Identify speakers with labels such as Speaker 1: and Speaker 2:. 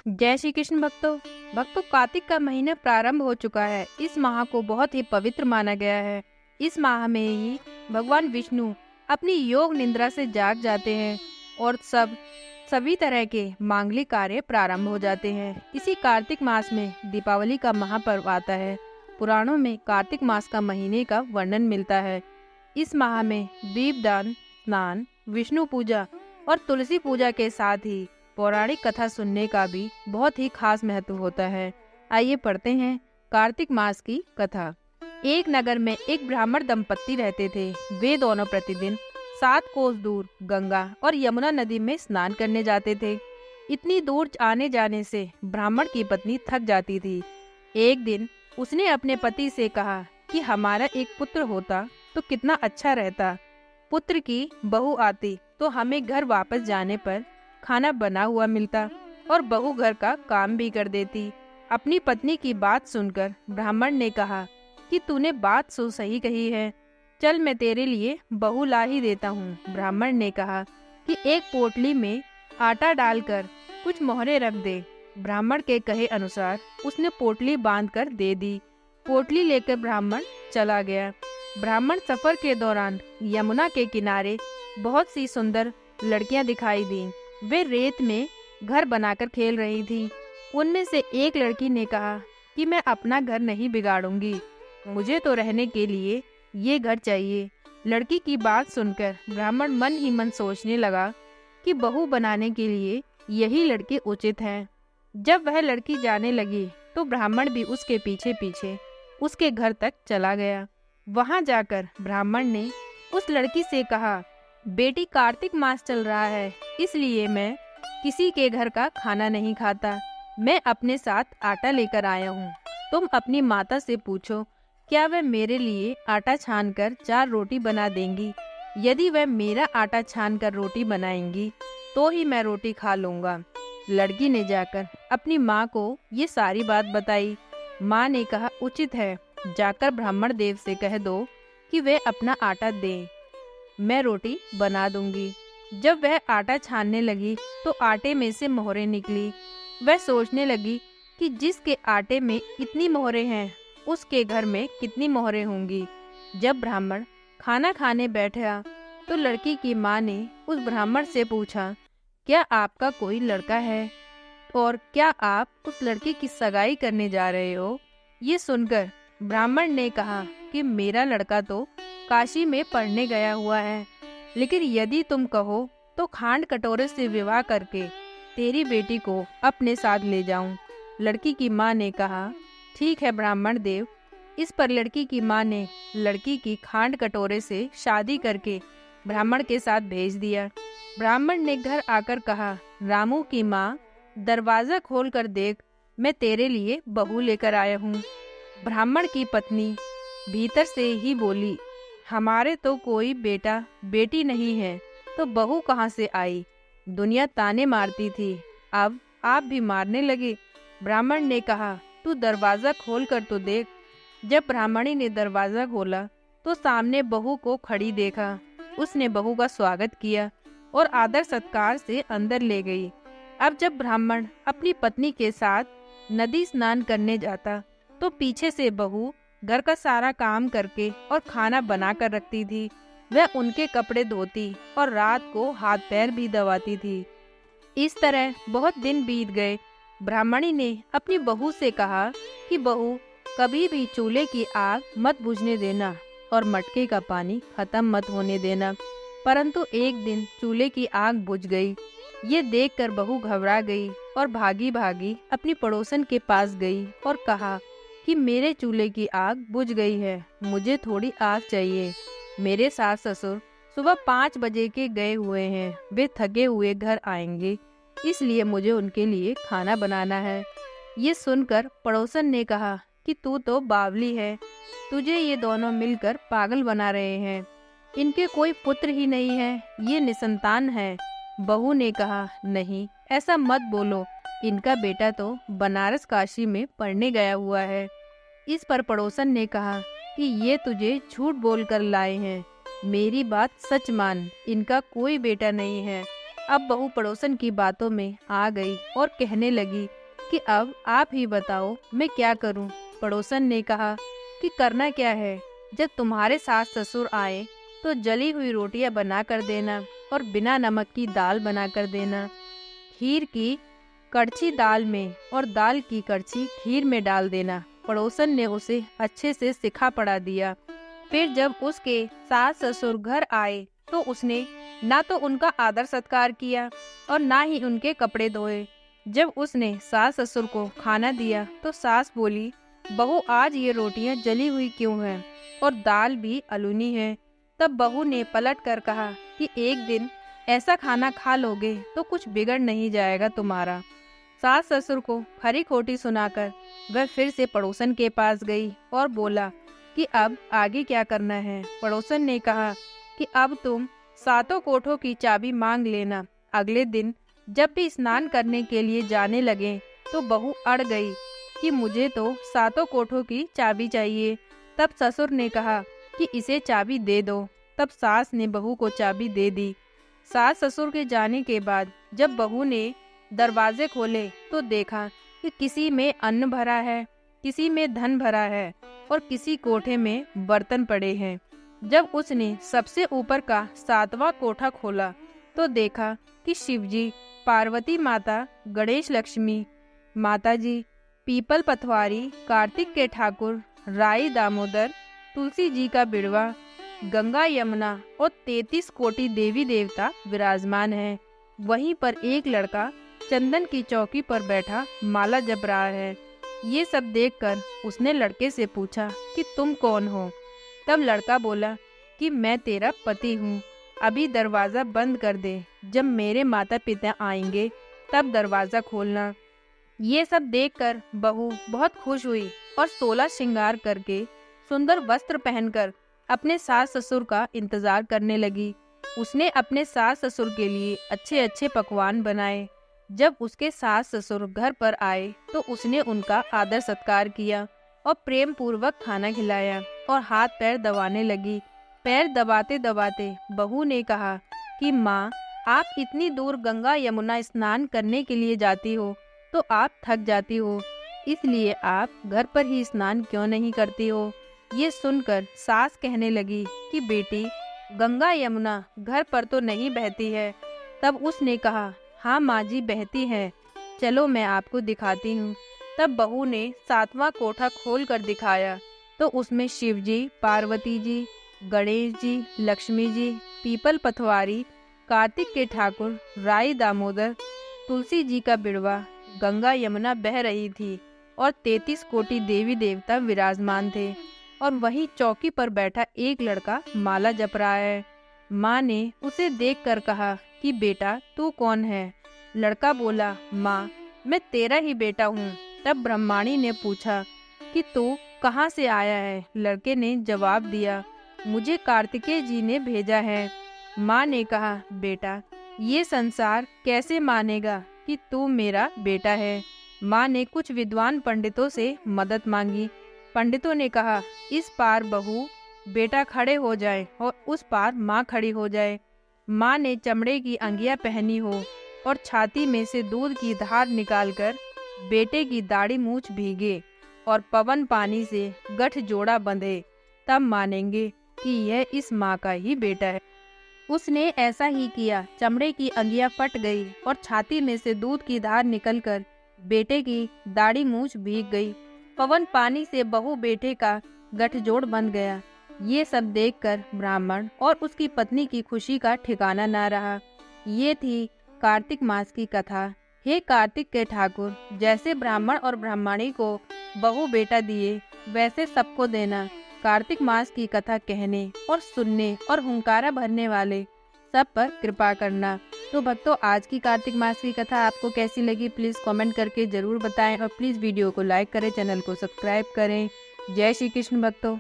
Speaker 1: जय श्री कृष्ण भक्तों कार्तिक का महीना प्रारंभ हो चुका है। इस माह को बहुत ही पवित्र माना गया है। इस माह में ही भगवान विष्णु अपनी योग निद्रा से जाग जाते हैं और सभी तरह के मांगलिक कार्य प्रारंभ हो जाते हैं। इसी कार्तिक मास में दीपावली का महापर्व आता है। पुराणों में कार्तिक मास का महीने का वर्णन मिलता है। इस माह में दीपदान, स्नान, विष्णु पूजा और तुलसी पूजा के साथ ही पौराणिक कथा सुनने का भी बहुत ही खास महत्व होता है। आइए पढ़ते हैं कार्तिक मास की कथा। एक नगर में एक ब्राह्मण दंपत्ति रहते थे। वे दोनों प्रतिदिन 7 कोस दूर गंगा और यमुना नदी में स्नान करने जाते थे। इतनी दूर आने जाने से ब्राह्मण की पत्नी थक जाती थी। एक दिन उसने अपने पति से कहा कि हमारा एक पुत्र होता तो कितना अच्छा रहता। पुत्र की बहू आती तो हमें घर वापस जाने पर खाना बना हुआ मिलता और बहू घर का काम भी कर देती। अपनी पत्नी की बात सुनकर ब्राह्मण ने कहा कि तूने बात सो सही कही है, चल मैं तेरे लिए बहू ला ही देता हूँ। ब्राह्मण ने कहा कि एक पोटली में आटा डालकर कुछ मोहरे रख दे। ब्राह्मण के कहे अनुसार उसने पोटली बांधकर दे दी। पोटली लेकर ब्राह्मण चला गया। ब्राह्मण सफर के दौरान यमुना के किनारे बहुत सी सुंदर लड़कियां दिखाई दी। वे रेत में घर बनाकर खेल रही थीं। उनमें से एक लड़की ने कहा कि मैं अपना घर नहीं बिगाड़ूंगी, मुझे तो रहने के लिए ये घर चाहिए। लड़की की बात सुनकर ब्राह्मण मन ही मन सोचने लगा कि बहू बनाने के लिए यही लड़की उचित है। जब वह लड़की जाने लगी तो ब्राह्मण भी उसके पीछे पीछे उसके घर तक चला गया। वहां जाकर ब्राह्मण ने उस लड़की से कहा, बेटी कार्तिक मास चल रहा है, इसलिए मैं किसी के घर का खाना नहीं खाता। मैं अपने साथ आटा लेकर आया हूँ। तुम अपनी माता से पूछो क्या वह मेरे लिए आटा छानकर 4 रोटी बना देंगी। यदि वह मेरा आटा छानकर रोटी बनाएंगी तो ही मैं रोटी खा लूँगा। लड़की ने जाकर अपनी माँ को ये सारी बात बताई। माँ ने कहा, उचित है, जाकर ब्राह्मण देव से कह दो कि वे अपना आटा दें, मैं रोटी बना दूंगी। जब वह आटा छानने लगी तो आटे में से मोहरें निकली। वह सोचने लगी कि जिसके आटे में इतनी मोहरें हैं उसके घर में कितनी मोहरें होंगी। जब ब्राह्मण खाना खाने बैठा तो लड़की की माँ ने उस ब्राह्मण से पूछा, क्या आपका कोई लड़का है और क्या आप उस लड़की की सगाई करने जा रहे हो। ये सुनकर ब्राह्मण ने कहा कि मेरा लड़का तो काशी में पढ़ने गया हुआ है, लेकिन यदि तुम कहो तो खांड कटोरे से विवाह करके तेरी बेटी को अपने साथ ले जाऊं। लड़की की माँ ने कहा, ठीक है ब्राह्मण देव। इस पर लड़की की माँ ने लड़की की खांड कटोरे से शादी करके ब्राह्मण के साथ भेज दिया। ब्राह्मण ने घर आकर कहा, रामू की माँ, दरवाजा खोल कर देख, मैं तेरे लिए बहू लेकर आया हूँ। ब्राह्मण की पत्नी भीतर से ही बोली, हमारे तो कोई बेटा बेटी नहीं है, तो बहू कहाँ से आई। दुनिया ताने मारती थी, अब आप भी मारने लगे। ब्राह्मण ने कहा, तू दरवाजा खोल कर तो देख। जब ब्राह्मणी ने दरवाजा खोला तो सामने बहू को खड़ी देखा। उसने बहू का स्वागत किया और आदर सत्कार से अंदर ले गई। अब जब ब्राह्मण अपनी पत्नी के साथ नदी स्नान करने जाता तो पीछे से बहू घर का सारा काम करके और खाना बना कर रखती थी। वह उनके कपड़े धोती और रात को हाथ पैर भी दबाती थी। इस तरह बहुत दिन बीत गए। ब्राह्मणी ने अपनी बहू से कहा कि बहू, कभी भी चूल्हे की आग मत बुझने देना और मटके का पानी खत्म मत होने देना। परंतु एक दिन चूल्हे की आग बुझ गई। ये देखकर बहू घबरा गई और भागी भागी अपनी पड़ोसन के पास गई और कहा कि मेरे चूल्हे की आग बुझ गई है, मुझे थोड़ी आग चाहिए। मेरे सास ससुर सुबह 5 बजे के गए हुए हैं, वे थके हुए घर आएंगे, इसलिए मुझे उनके लिए खाना बनाना है। ये सुनकर पड़ोसन ने कहा कि तू तो बावली है, तुझे ये दोनों मिलकर पागल बना रहे हैं। इनके कोई पुत्र ही नहीं है, ये निसंतान है। बहू ने कहा, नहीं ऐसा मत बोलो, इनका बेटा तो बनारस काशी में पढ़ने गया हुआ है। इस पर पड़ोसन ने कहा कि ये तुझे झूठ बोलकर लाए हैं, मेरी बात सच मान, इनका कोई बेटा नहीं है। अब बहू पड़ोसन की बातों में आ गई और कहने लगी कि अब आप ही बताओ मैं क्या करूं। पड़ोसन ने कहा कि करना क्या है, जब तुम्हारे सास ससुर आए तो जली हुई रोटियां बना कर देना और बिना नमक की दाल बना कर देना। खीर की कड़छी दाल में और दाल की कड़छी खीर में डाल देना। पड़ोसन ने उसे अच्छे से सिखा पढ़ा दिया। फिर जब उसके सास ससुर घर आए तो उसने ना तो उनका आदर सत्कार किया और ना ही उनके कपड़े धोए। जब उसने सास ससुर को खाना दिया तो सास बोली, बहू आज ये रोटियां जली हुई क्यों हैं और दाल भी अलूनी है। तब बहू ने पलट कर कहा कि एक दिन ऐसा खाना खा लोगे तो कुछ बिगड़ नहीं जाएगा तुम्हारा। सास ससुर को खरी खोटी सुनाकर वह फिर से पड़ोसन के पास गई और बोला कि अब आगे क्या करना है। पड़ोसन ने कहा कि अब तुम सातों कोठों की चाबी मांग लेना। अगले दिन जब भी स्नान करने के लिए जाने लगे तो बहू अड़ गई कि मुझे तो सातों कोठों की चाबी चाहिए। तब ससुर ने कहा कि इसे चाबी दे दो। तब सास ने बहू को चाबी दे दी। सास ससुर के जाने के बाद जब बहू ने दरवाजे खोले तो देखा कि किसी में अन्न भरा है, किसी में धन भरा है और किसी कोठे में बर्तन पड़े हैं। जब उसने सबसे ऊपर का 7वां कोठा खोला तो देखा कि शिवजी, पार्वती माता, गणेश लक्ष्मी माता जी, पीपल पथवारी, कार्तिक के ठाकुर, राई दामोदर, तुलसी जी का बिड़वा, गंगा यमुना और 33 कोटि देवी देवता विराजमान हैं। वहीं पर एक लड़का चंदन की चौकी पर बैठा माला जप रहा है। ये सब देखकर उसने लड़के से पूछा कि तुम कौन हो। तब लड़का बोला कि मैं तेरा पति हूँ, अभी दरवाज़ा बंद कर दे, जब मेरे माता पिता आएंगे तब दरवाज़ा खोलना। ये सब देखकर बहू बहुत खुश हुई और 16 श्रृंगार करके सुंदर वस्त्र पहनकर अपने सास ससुर का इंतजार करने लगी। उसने अपने सास ससुर के लिए अच्छे अच्छे पकवान बनाए। जब उसके सास ससुर घर पर आए तो उसने उनका आदर सत्कार किया और प्रेम पूर्वक खाना खिलाया और हाथ पैर दबाने लगी। पैर दबाते दबाते बहू ने कहा कि माँ, आप इतनी दूर गंगा यमुना स्नान करने के लिए जाती हो तो आप थक जाती हो, इसलिए आप घर पर ही स्नान क्यों नहीं करती हो। ये सुनकर सास कहने लगी कि बेटी, गंगा यमुना घर पर तो नहीं बहती है। तब उसने कहा, हाँ माँ जी, बहती है, चलो मैं आपको दिखाती हूँ। तब बहू ने 7वां कोठा खोल कर दिखाया तो उसमें शिव जी, पार्वती जी, गणेश जी, लक्ष्मी जी, पीपल पथवारी, कार्तिक के ठाकुर, राई दामोदर, तुलसी जी का बिड़वा, गंगा यमुना बह रही थी और 33 कोटि देवी देवता विराजमान थे और वहीं चौकी पर बैठा एक लड़का माला जप रहा है। माँ ने उसे देखकर कहा कि बेटा, तू कौन है। लड़का बोला, माँ, मैं तेरा ही बेटा हूँ। तब ब्रह्माणी ने पूछा कि तू कहाँ से आया है। लड़के ने जवाब दिया, मुझे कार्तिकेय जी ने भेजा है। माँ ने कहा, बेटा, ये संसार कैसे मानेगा कि तू मेरा बेटा है। माँ ने कुछ विद्वान पंडितों से मदद मांगी। पंडितों ने कहा, इस पार बहू बेटा खड़े हो जाए और उस पार माँ खड़ी हो जाए। माँ ने चमड़े की अंगिया पहनी हो और छाती में से दूध की धार निकालकर बेटे की दाढ़ी मूछ भीगे और पवन पानी से गठ जोड़ा बंधे, तब मानेंगे कि यह इस माँ का ही बेटा है। उसने ऐसा ही किया। चमड़े की अंगिया फट गई और छाती में से दूध की धार निकलकर बेटे की दाढ़ी मूछ भीग गई। पवन पानी से बहू बेटे का गठजोड़ बन गया। ये सब देखकर ब्राह्मण और उसकी पत्नी की खुशी का ठिकाना न रहा। ये थी कार्तिक मास की कथा। हे कार्तिक के ठाकुर, जैसे ब्राह्मण और ब्राह्मणी को बहू बेटा दिए वैसे सबको देना। कार्तिक मास की कथा कहने और सुनने और हुंकारा भरने वाले सब पर कृपा करना। तो भक्तों, आज की कार्तिक मास की कथा आपको कैसी लगी प्लीज़ कमेंट करके ज़रूर बताएं और प्लीज़ वीडियो को लाइक करें, चैनल को सब्सक्राइब करें। जय श्री कृष्ण भक्तों।